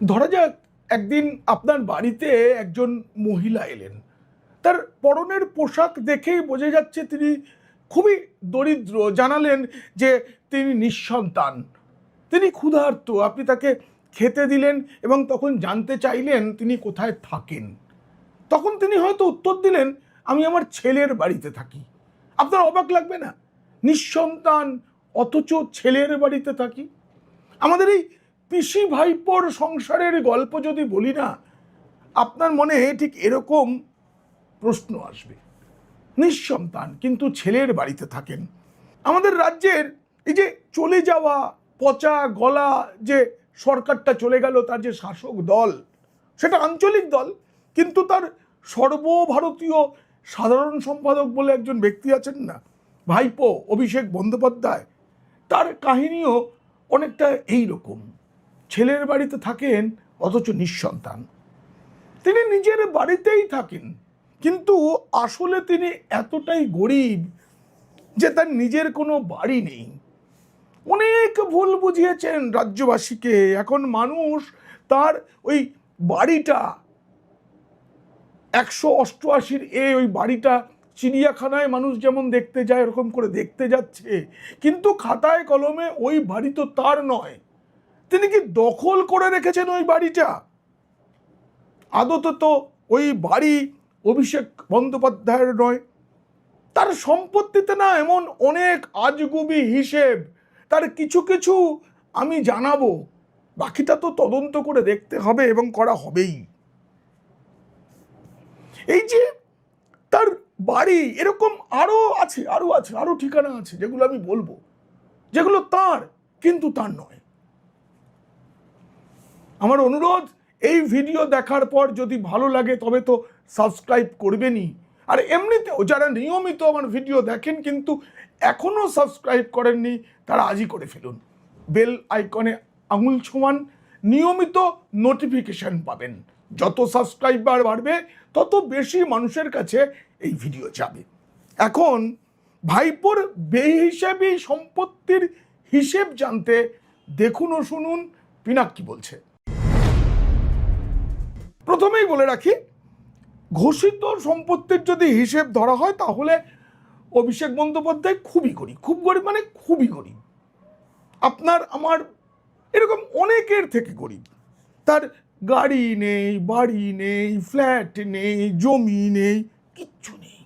ধরা যাক একদিন আপনার বাড়িতে একজন মহিলা এলেন। তার পরনের পোশাক দেখেই বোঝা যাচ্ছে তিনি খুবই দরিদ্র। জানালেন যে তিনি নিঃসন্তান, তিনি ক্ষুধার্ত। আপনি তাকে খেতে দিলেন এবং তখন জানতে চাইলেন তিনি কোথায় থাকেন। তখন তিনি হয়তো উত্তর দিলেন, আমি আমার ছেলের বাড়িতে থাকি। আপনার অবাক লাগবে না? নিঃসন্তান অথচ ছেলের বাড়িতে থাকি। আমাদের এই পিসি ভাইপোর সংসারের গল্প যদি বলি না, আপনার মনে ঠিক এরকম প্রশ্ন আসবে। নিঃসন্তান কিন্তু ছেলের বাড়িতে থাকেন। আমাদের রাজ্যের এই যে চলে যাওয়া পচা গলা যে সরকারটা চলে গেল, তার যে শাসক দল সেটা আঞ্চলিক দল, কিন্তু তার সর্বভারতীয় সাধারণ সম্পাদক বলে একজন ব্যক্তি আছেন না, ভাইপো অভিষেক বন্দ্যোপাধ্যায়, তার কাহিনীও অনেকটা এই রকম। ছেলের বাড়িতে থাকেন অথচ নিঃসন্তান। তিনি নিজের বাড়িতেই থাকেন, কিন্তু আসলে তিনি এতটাই গরিব যে তার নিজের কোনো বাড়ি নেই। অনেক ভুল বুঝিয়েছেন রাজ্যবাসীকে। এখন মানুষ তার ওই বাড়িটা 188 ওই বাড়িটা চিড়িয়াখানায় মানুষ যেমন দেখতে যায় এরকম করে দেখতে যাচ্ছে, কিন্তু খাতায় কলমে ওই বাড়ি তো তার নয়। তিনি কি দখল করে রেখেছেন ওই বাড়িটা? আদতে তো ওই বাড়ি অভিষেক বন্দ্যোপাধ্যায়ের নয়। তার সম্পত্তিতে না এমন অনেক আজগুবি হিসেব, তার কিছু কিছু আমি জানাবো, বাকিটা তো তদন্ত করে দেখতে হবে এবং করা হবেই। এই যে তার বাড়ি, এরকম আরো ঠিকানা আছে যেগুলো আমি বলবো, যেগুলো তার কিন্তু তার নয়। আমার অনুরোধ, এই ভিডিও দেখার পর যদি ভালো লাগে তবে তো সাবস্ক্রাইব করবেনই। আর এমনিতেও যারা নিয়মিত আমার ভিডিও দেখেন কিন্তু এখনো সাবস্ক্রাইব করেননি, তারা আজই করে ফেলুন। বেল আইকনে আঙুল ছোঁয়ান, নিয়মিত নোটিফিকেশন পাবেন। যত সাবস্ক্রাইবার বাড়বে তত বেশি মানুষের কাছে এই ভিডিও যাবে। এখন ভাইপোর বেহিসাবি সম্পত্তির হিসেব জানতে দেখুন ও শুনুন পিনাক কি বলছে। প্রথমেই বলে রাখি, ঘোষিত সম্পত্তির যদি হিসেব ধরা হয় তাহলে অভিষেক বন্দ্যোপাধ্যায় খুবই গরিব। খুব গরিব মানে খুবই গরিব। আপনার আমার এরকম অনেকের থেকে গরিব। তার গাড়ি নেই, বাড়ি নেই, ফ্ল্যাট নেই, জমি নেই, কিচ্ছু নেই।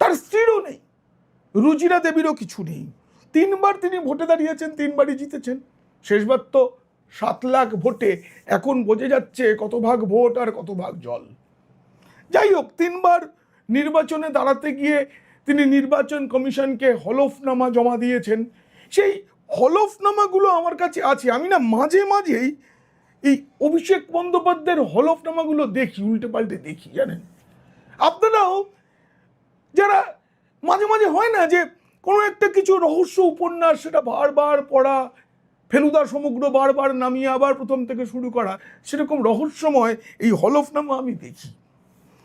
তার স্ত্রীরও নেই, রুজিরা দেবীরও কিছু নেই। 3বার তিনি ভোটে দাঁড়িয়েছেন, 3বারই জিতেছেন। শেষবার তো 7 লাখ ভোটে, এখন বোঝা যাচ্ছে কত ভাগ ভোট আর কত ভাগ জল। যাই হোক, 3বার নির্বাচনে দাঁড়াতে গিয়ে তিনি নির্বাচন কমিশনকে হলফনামা জমা দিয়েছেন। সেই হলফনামাগুলো আমার কাছে আছে। আমি না মাঝে মাঝেই এই অভিষেক বন্দ্যোপাধ্যায়ের হলফনামাগুলো দেখি, উল্টে পাল্টে দেখি, জানেন আপনারাও। যারা মাঝে মাঝে হয় না যে কোনো একটা কিছু রহস্য উপন্যাস, সেটা বারবার পড়া, ফেলুদা সমগ্র বারবার নামিয়ে আবার প্রথম থেকে শুরু করা, সেরকম রহস্যময় এই হলফনামা আমি দেখি।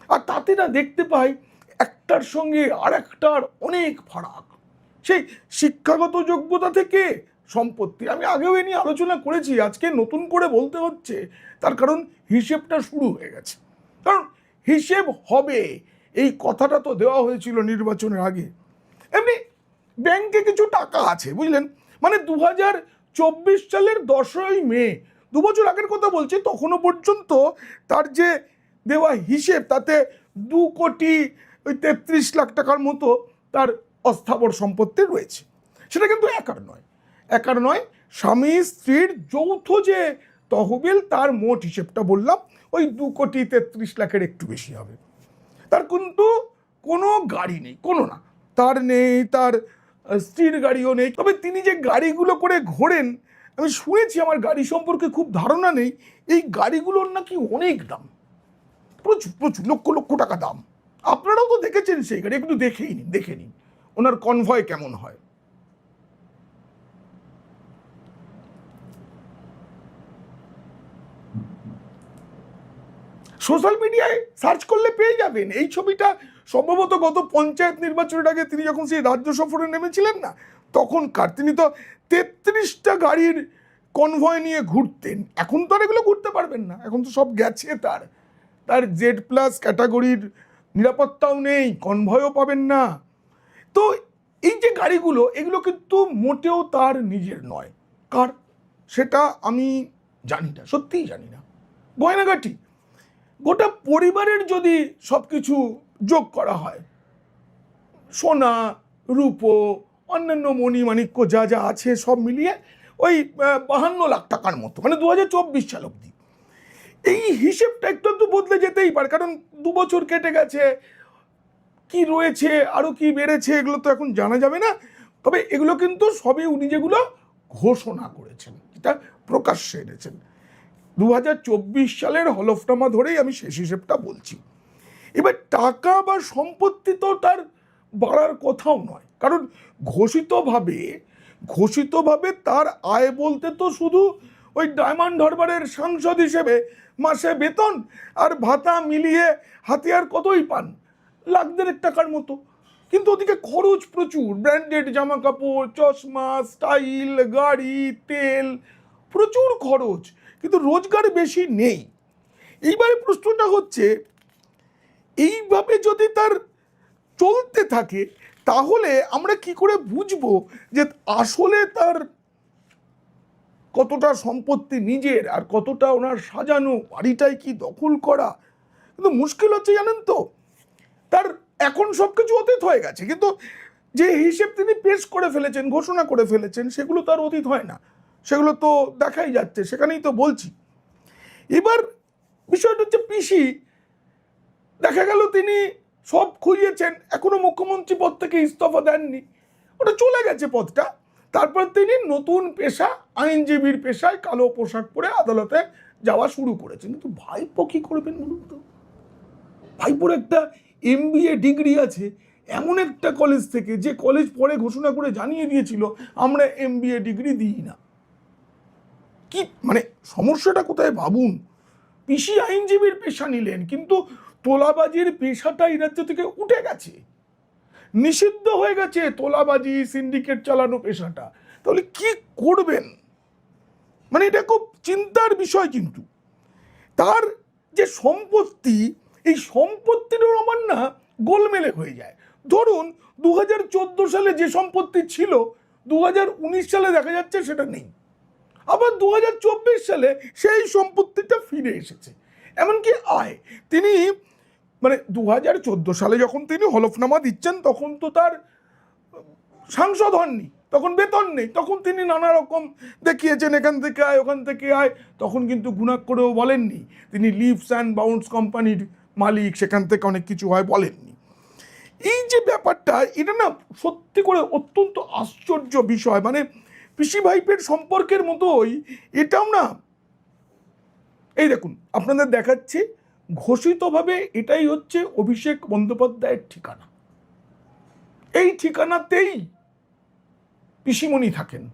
আর তাতে না দেখতে পাই একটার সঙ্গে আর একটার অনেক ফারাক। সেই শিক্ষাগত যোগ্যতা থেকে সম্পত্তি, আমি আগেও এ নিয়ে আলোচনা করেছি, আজকে নতুন করে বলতে হচ্ছে, তার কারণ হিসেবটা শুরু হয়ে গেছে। কারণ হিসেব হবে, এই কথাটা তো দেওয়া হয়েছিল নির্বাচনের আগে। এমনি ব্যাংকে কিছু টাকা আছে, বুঝলেন, মানে 2024 সালের 10ই মে, 2 বছর আগের কথা বলছি, তখনও পর্যন্ত তার যে দেওয়া হিসেব তাতে 2,33,00,000 টাকার মতো তার অস্থাবর সম্পত্তি রয়েছে। সেটা কিন্তু একার নয়, স্বামী স্ত্রীর যৌথ যে তহবিল, তার মোট হিসেবটা বললাম ওই 2,33,00,000 একটু বেশি হবে। তার কিন্তু কোনো গাড়ি নেই, কোনো না, তার নেই, তার স্ত্রীর গাড়িও নেই। তবে তিনি যে গাড়িগুলো করে ঘোরেন, আমি শুনেছি, আমার গাড়ি সম্পর্কে খুব ধারণা নেই, এই গাড়িগুলোর নাকি অনেক দাম, প্রচুর প্রচুর, লক্ষ লক্ষ টাকা দাম। আপনারাও তো দেখেছেন সেই গাড়ি, একটু দেখে নিন ওনার কনভয় কেমন হয়। সোশ্যাল মিডিয়ায় সার্চ করলে পেয়ে যাবেন এই ছবিটা। সম্ভবত গত পঞ্চায়েত নির্বাচনের আগে তিনি যখন সেই রাজ্য সফরে নেমেছিলেন না, তখনকার। তিনি তো 33টা গাড়ির কনভয় নিয়ে ঘুরতেন, এখন তো আর এগুলো ঘুরতে পারবেন না, এখন তো সব গেছে। তার Z+ ক্যাটাগরির নিরাপত্তাও নেই, কনভয়ও পাবেন না। তো এই যে গাড়িগুলো, এগুলো কিন্তু মোটেও তার নিজের নয়। কার সেটা আমি জানি না, সত্যিই জানি না। গয়নাগাটি গোটা পরিবারের যদি সব কিছু যোগ করা হয়, সোনা, রূপো, অন্যান্য মণিমাণিক্য যা যা আছে সব মিলিয়ে ওই 52 লাখ টাকার মতো, মানে 2024 সাল অবধি। এই হিসেবটা একটু বদলে যেতেই পারে, কারণ 2 বছর কেটে গেছে, কি রয়েছে আরও কি বেড়েছে এগুলো তো এখন জানা যাবে না। তবে এগুলো কিন্তু সবই উনি যেগুলো ঘোষণা করেছেন, এটা প্রকাশ্যে এনেছেন। 2024 সালের হলফনামা ধরেই আমি শেষ হিসেবটা বলছি। এবার টাকা বা সম্পত্তি তো তার বাড়ার কথাও নয়, কারণ ঘোষিতভাবে তার আয় বলতে তো শুধু ওই ডায়মন্ড হারবারের সাংসদ হিসেবে মাসে বেতন আর ভাতা মিলিয়ে হাতিয়ার কতই পান, লাখ দেড়েক টাকার মতো। কিন্তু ওদিকে খরচ প্রচুর, ব্র্যান্ডেড জামা কাপড়, চশমা, স্টাইল, গাড়ি, তেল, প্রচুর খরচ, কিন্তু রোজগার বেশি নেই। এইবারে প্রশ্নটা হচ্ছে, এইভাবে যদি তার চলতে থাকে তাহলে আমরা কি করে বুঝবো যে আসলে তার কতটা সম্পত্তি নিজের আর কতটা ওনার সাজানো বাড়িটাই কি দখল করা। কিন্তু মুশকিল হচ্ছে জানেন তো, তার এখন সব কিছু অতীত হয়ে গেছে, কিন্তু যে হিসেব তিনি পেশ করে ফেলেছেন, ঘোষণা করে ফেলেছেন, সেগুলো তার অতীত হয় না, সেগুলো তো দেখাই যাচ্ছে, সেখানেই তো বলছি। এবার বিষয়টা হচ্ছে পিসি, দেখা গেল তিনি সব খুঁজিয়েছেন, এখনো মুখ্যমন্ত্রী পদ থেকে ইস্তফা দেননি, ওটা চলে গেছে পদটা। তারপর তিনি নতুন পেশা, আইনজীবীর পেশায় কালো পোশাক পরে আদালতে যাওয়া শুরু করেছেন। কিন্তু ভাইপো কি করবেন বলুন তো? ভাইপোর একটা MBA ডিগ্রি আছে এমন একটা কলেজ থেকে, যে কলেজ পরে ঘোষণা করে জানিয়ে দিয়েছিল আমরা MBA ডিগ্রি দিই না। কি মানে সমস্যাটা কোথায় ভাবুন। পিসি আইনজীবীর পেশা নিলেন, কিন্তু তোলাবাজির পেশাটা এই রাজ্য থেকে উঠে গেছে, নিষিদ্ধ হয়ে গেছে তোলাবাজি, সিন্ডিকেট চালানো পেশাটা। তাহলে কি করবেন? মানে এটা খুব চিন্তার বিষয়। কিন্তু তার যে সম্পত্তি, এই সম্পত্তিটাও আমার না গোলমেলে হয়ে যায়। ধরুন 2014 সালে যে সম্পত্তি ছিল, 2019 সালে দেখা যাচ্ছে সেটা নেই, আবার 2024 সালে সেই সম্পত্তিটা ফিরে এসেছে। এমনকি আয়, তিনি মানে 2014 সালে যখন তিনি হলফনামা দিচ্ছেন তখন তো তার সাংসদ হননি, তখন বেতন নেই, তখন তিনি নানা রকম দেখিয়েছেন, এখান থেকে আয় ওখান থেকে আয়, তখন কিন্তু গুণাক করেও বলেননি তিনি লিভস অ্যান্ড বাউন্স কোম্পানির মালিক, সেখান থেকে অনেক কিছু হয় বলেননি। এই যে ব্যাপারটা, এটা না সত্যি করে অত্যন্ত আশ্চর্য বিষয়। মানে পিসি ভাইপের সম্পর্কের মতোই এটাও না। এই দেখুন আপনাদের দেখাচ্ছি, ঘোষিতভাবে এটাই হচ্ছে অভিষেক বন্দ্যোপাধ্যায়ের ঠিকানা, এই ঠিকানাতেই পিসিমণি থাকেন।